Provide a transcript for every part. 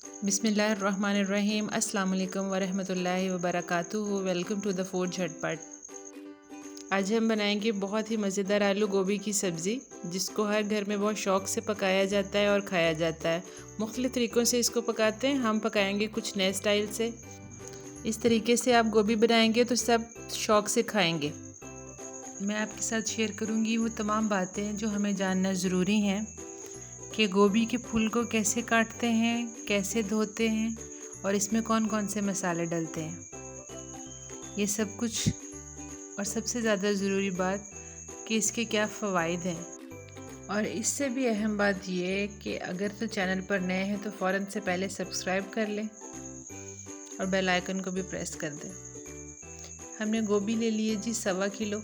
बिस्मिल्लाहिर्रहमानिर्रहीम। अस्सलाम वालेकुम वरहमतुल्लाहि वबरकातुहू। वेलकम टू द फूड झटपट। आज हम बनाएंगे बहुत ही मज़ेदार आलू गोभी की सब्ज़ी, जिसको हर घर में बहुत शौक़ से पकाया जाता है और खाया जाता है। मुख्तलिफ़ तरीक़ों से इसको पकाते हैं, हम पकाएंगे कुछ नए स्टाइल से। इस तरीके से आप गोभी बनाएंगे तो सब शौक़ से खाएंगे। मैं आपके साथ शेयर करूंगी वो तमाम बातें जो हमें जानना ज़रूरी हैं कि गोभी के फूल को कैसे काटते हैं, कैसे धोते हैं और इसमें कौन कौन से मसाले डलते हैं, ये सब कुछ। और सबसे ज़्यादा ज़रूरी बात कि इसके क्या फ़वाइद हैं। और इससे भी अहम बात ये है कि अगर तो चैनल पर नए हैं तो फ़ौरन से पहले सब्सक्राइब कर लें और बेल आइकन को भी प्रेस कर दें। हमने गोभी ले लिए जी 1.25 किलो,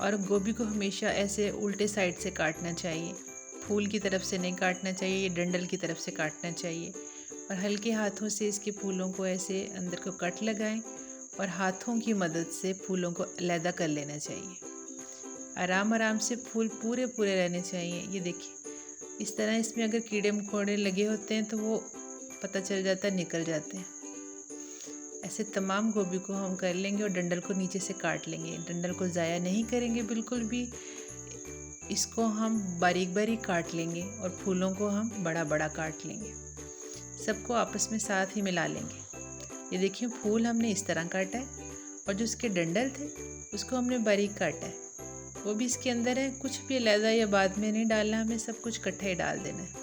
और गोभी को हमेशा ऐसे उल्टे साइड से काटना चाहिए, फूल की तरफ से नहीं काटना चाहिए, ये डंडल की तरफ से काटना चाहिए। और हल्के हाथों से इसके फूलों को ऐसे अंदर को कट लगाएं और हाथों की मदद से फूलों को अलहदा कर लेना चाहिए। आराम आराम से फूल पूरे पूरे रहने चाहिए। ये देखिए, इस तरह इसमें अगर कीड़े मकोड़े लगे होते हैं तो वो पता चल जाता है, निकल जाते हैं। ऐसे तमाम गोभी को हम कर लेंगे और डंडल को नीचे से काट लेंगे। डंडल को ज़ाया नहीं करेंगे बिल्कुल भी, इसको हम बारीक बारीक काट लेंगे और फूलों को हम बड़ा बड़ा काट लेंगे। सबको आपस में साथ ही मिला लेंगे। ये देखिए, फूल हमने इस तरह काटा है और जो उसके डंडल थे उसको हमने बारीक काटा है, वो भी इसके अंदर है। कुछ भी अलहदा या बाद में नहीं डालना, हमें सब कुछ इकट्ठा ही डाल देना है।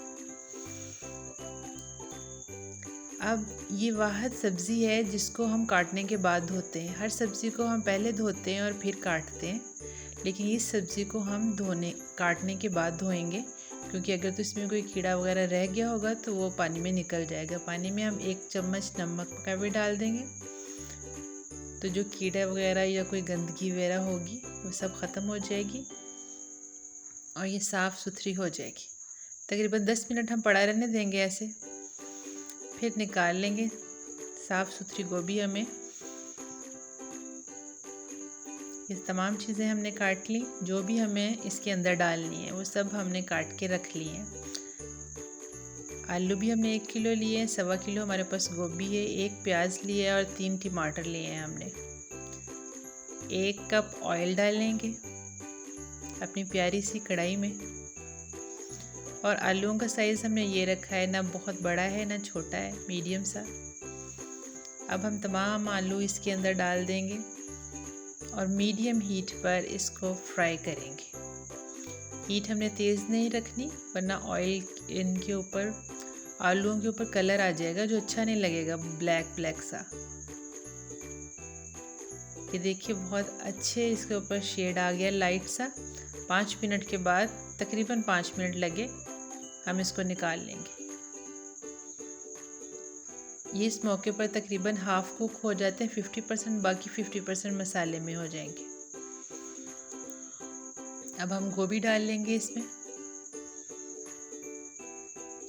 अब ये वाहद सब्ज़ी है जिसको हम काटने के बाद धोते हैं। हर सब्ज़ी को हम पहले धोते हैं और फिर काटते हैं, लेकिन इस सब्ज़ी को हम काटने के बाद धोएंगे, क्योंकि अगर तो इसमें कोई कीड़ा वगैरह रह गया होगा तो वो पानी में निकल जाएगा। पानी में हम 1 चम्मच नमक का भी डाल देंगे, तो जो कीड़ा वगैरह या कोई गंदगी वगैरह होगी वो सब ख़त्म हो जाएगी और ये साफ़ सुथरी हो जाएगी। तकरीबन 10 मिनट हम पड़ा रहने देंगे ऐसे, फिर निकाल लेंगे साफ़ सुथरी गोभी। हमें ये तमाम चीज़ें हमने काट ली, जो भी हमें इसके अंदर डालनी है वो सब हमने काट के रख लिए हैं। आलू भी हमने 1 किलो लिए हैं, 1.25 किलो हमारे पास गोभी है, 1 प्याज लिया है और 3 टमाटर लिए हैं हमने। 1 कप ऑयल डालेंगे अपनी प्यारी सी कढ़ाई में। और आलूओं का साइज़ हमने ये रखा है, ना बहुत बड़ा है ना छोटा है, मीडियम सा। अब हम तमाम आलू इसके अंदर डाल देंगे और मीडियम हीट पर इसको फ्राई करेंगे। हीट हमने तेज़ नहीं रखनी, वरना ऑयल इनके ऊपर, आलूओं के ऊपर कलर आ जाएगा जो अच्छा नहीं लगेगा, ब्लैक ब्लैक सा। ये देखिए, बहुत अच्छे इसके ऊपर शेड आ गया लाइट सा। 5 मिनट के बाद, तकरीबन 5 मिनट लगे, हम इसको निकाल लेंगे। ये इस मौके पर तकरीबन हाफ कुक हो जाते हैं, 50%, बाकी 50% मसाले में हो जाएंगे। अब हम गोभी डाल लेंगे इसमें।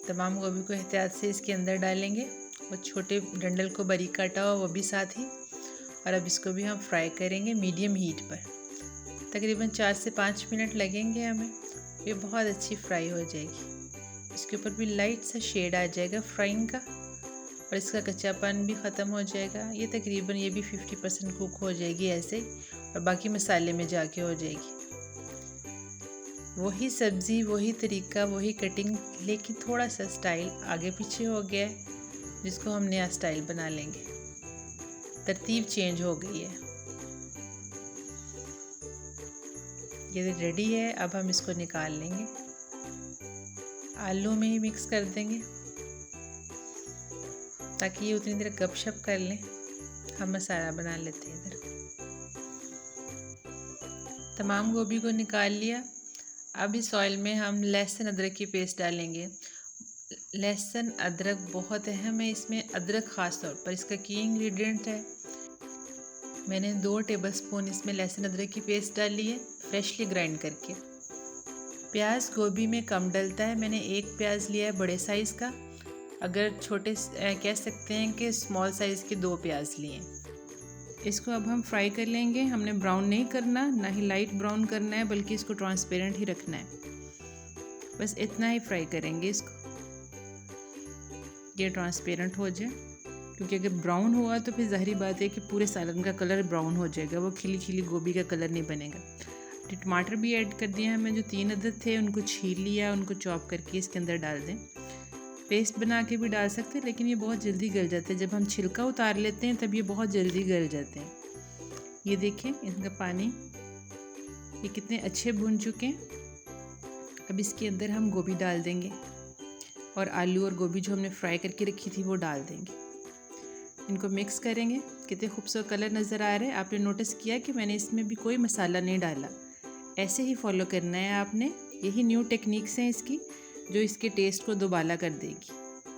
तमाम गोभी को एहतियात से इसके अंदर डालेंगे और छोटे डंडल को बारीक काटा हुआ वो भी साथ ही। और अब इसको भी हम फ्राई करेंगे मीडियम हीट पर। तकरीबन 4 से 5 मिनट लगेंगे हमें। ये बहुत अच्छी फ्राई हो जाएगी। इसके ऊपर भी लाइट सा शेड आ जाएगा फ्राइंग का और इसका कच्चापन भी ख़त्म हो जाएगा। ये तकरीबन ये भी 50% कुक हो जाएगी ऐसे, और बाकी मसाले में जाके हो जाएगी। वही सब्ज़ी, वही तरीका, वही कटिंग, लेकिन थोड़ा सा स्टाइल आगे पीछे हो गया है, जिसको हम नया स्टाइल बना लेंगे। तरतीब चेंज हो गई है। ये रेडी है। अब हम इसको निकाल लेंगे, आलू में ही मिक्स कर देंगे ताकि ये उतनी देर गपशप कर लें। हम मसाला बना लेते हैं इधर। तमाम गोभी को निकाल लिया। अब इस ऑयल में हम लहसुन अदरक की पेस्ट डालेंगे। लहसुन अदरक बहुत अहम है इसमें, अदरक ख़ास तौर पर इसका की इंग्रेडिएंट है। मैंने 2 टेबलस्पून इसमें लहसुन अदरक की पेस्ट डाली है, फ्रेशली ग्राइंड करके। प्याज गोभी में कम डलता है, मैंने 1 प्याज लिया है बड़े साइज़ का। अगर छोटे कह सकते हैं कि स्मॉल साइज़ के 2 प्याज लिए हैं। इसको अब हम फ्राई कर लेंगे। हमने ब्राउन नहीं करना, ना ही लाइट ब्राउन करना है, बल्कि इसको ट्रांसपेरेंट ही रखना है। बस इतना ही फ्राई करेंगे इसको। ये ट्रांसपेरेंट हो जाए, क्योंकि अगर ब्राउन हुआ तो फिर ज़ाहिर बात है कि पूरे सालन का कलर ब्राउन हो जाएगा, वो खिली खिली गोभी का कलर नहीं बनेगा। टमाटर भी ऐड कर दिए हमें, जो 3 अदद थे उनको छील लिया, उनको चॉप करके इसके अंदर डाल दें। पेस्ट बना के भी डाल सकते हैं, लेकिन ये बहुत जल्दी गल जाते हैं। जब हम छिलका उतार लेते हैं तब ये बहुत जल्दी गल जाते हैं। ये देखें इनका पानी, ये कितने अच्छे भुन चुके हैं। अब इसके अंदर हम गोभी डाल देंगे और आलू और गोभी जो हमने फ्राई करके रखी थी वो डाल देंगे। इनको मिक्स करेंगे। कितने खूबसूरत कलर नज़र आ रहे हैं। आपने नोटिस किया कि मैंने इसमें भी कोई मसाला नहीं डाला। ऐसे ही फॉलो करना है आपने। यही न्यू टेक्निक्स हैं इसकी, जो इसके टेस्ट को दोबाला कर देगी।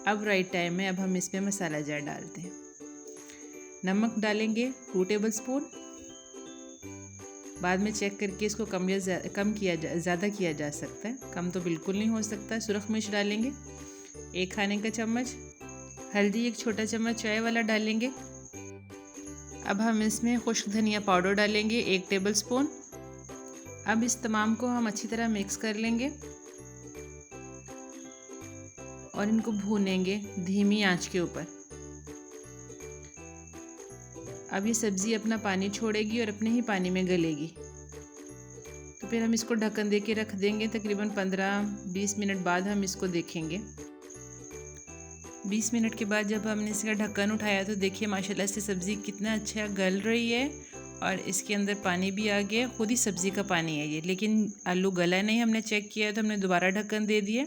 अब राइट टाइम है, अब हम इसमें मसाला जार डालते हैं। नमक डालेंगे 2 टेबल स्पून। बाद में चेक करके इसको ज़्यादा किया जा सकता है, कम तो बिल्कुल नहीं हो सकता। सुरख मिर्च डालेंगे 1 खाने का चम्मच। हल्दी 1 छोटा चम्मच चाय वाला डालेंगे। अब हम इसमें खुश्क धनिया पाउडर डालेंगे 1 टेबल स्पून। अब इस तमाम को हम अच्छी तरह मिक्स कर लेंगे और इनको भूनेंगे धीमी आंच के ऊपर। अब ये सब्ज़ी अपना पानी छोड़ेगी और अपने ही पानी में गलेगी। तो फिर हम इसको ढक्कन दे के रख देंगे। तकरीबन 15-20 मिनट बाद हम इसको देखेंगे। 20 मिनट के बाद जब हमने इसका ढक्कन उठाया तो देखिए माशाल्लाह से सब्ज़ी कितना अच्छा गल रही है और इसके अंदर पानी भी आ गया। खुद ही सब्ज़ी का पानी है ये, लेकिन आलू गला नहीं। हमने चेक किया तो हमने दोबारा ढक्कन दे दिए।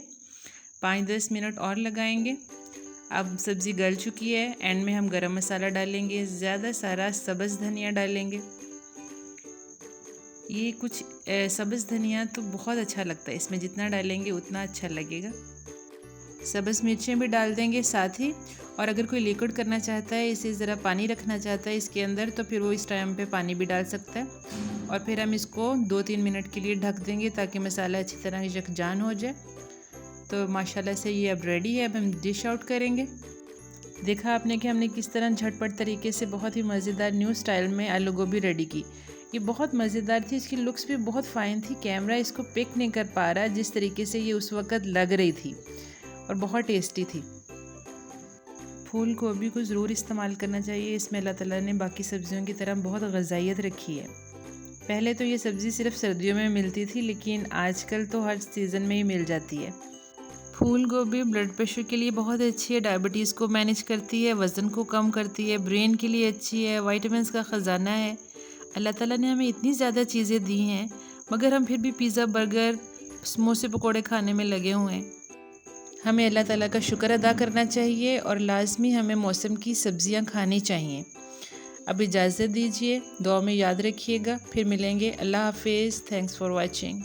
5-10 मिनट और लगाएंगे। अब सब्ज़ी गल चुकी है। एंड में हम गरम मसाला डालेंगे, ज़्यादा सारा सब्ज़ धनिया डालेंगे। ये कुछ सब्ज़ धनिया तो बहुत अच्छा लगता है, इसमें जितना डालेंगे उतना अच्छा लगेगा। सब्ज़ मिर्चें भी डाल देंगे साथ ही। और अगर कोई लिक्विड करना चाहता है, इसे ज़रा पानी रखना चाहता है इसके अंदर, तो फिर वो इस टाइम पे पानी भी डाल सकता है। और फिर हम इसको 2-3 मिनट के लिए ढक देंगे ताकि मसाला अच्छी तरह यकजान हो जाए। तो माशाल्लाह से ये अब रेडी है। अब हम डिश आउट करेंगे। देखा आपने कि हमने किस तरह झटपट तरीके से बहुत ही मज़ेदार न्यू स्टाइल में आलू गोभी रेडी की। ये बहुत मज़ेदार थी, इसकी लुक्स भी बहुत फ़ाइन थी। कैमरा इसको पिक नहीं कर पा रहा जिस तरीके से ये उस वक़्त लग रही थी, और बहुत टेस्टी थी। फूल गोभी को ज़रूर इस्तेमाल करना चाहिए। इसमें अल्लाह ताला ने बाकी सब्ज़ियों की तरह बहुत ग़ज़ाइयत रखी है। पहले तो ये सब्ज़ी सिर्फ सर्दियों में मिलती थी, लेकिन आजकल तो हर सीज़न में ही मिल जाती है। फूल गोभी ब्लड प्रेशर के लिए बहुत अच्छी है, डायबिटीज़ को मैनेज करती है, वज़न को कम करती है, ब्रेन के लिए अच्छी है, विटामिन्स का ख़जाना है। अल्लाह ताला ने हमें इतनी ज़्यादा चीज़ें दी हैं, मगर हम फिर भी पिज़्ज़ा, बर्गर, समोसे, पकोड़े खाने में लगे हुए हैं। हमें अल्लाह ताला का शुक्र अदा करना चाहिए और लाजमी हमें मौसम की सब्ज़ियां खानी चाहिए। अब इजाज़त दीजिए, दुआ में याद रखिएगा। फिर मिलेंगे। अल्लाह हाफिज़। Thanks for watching.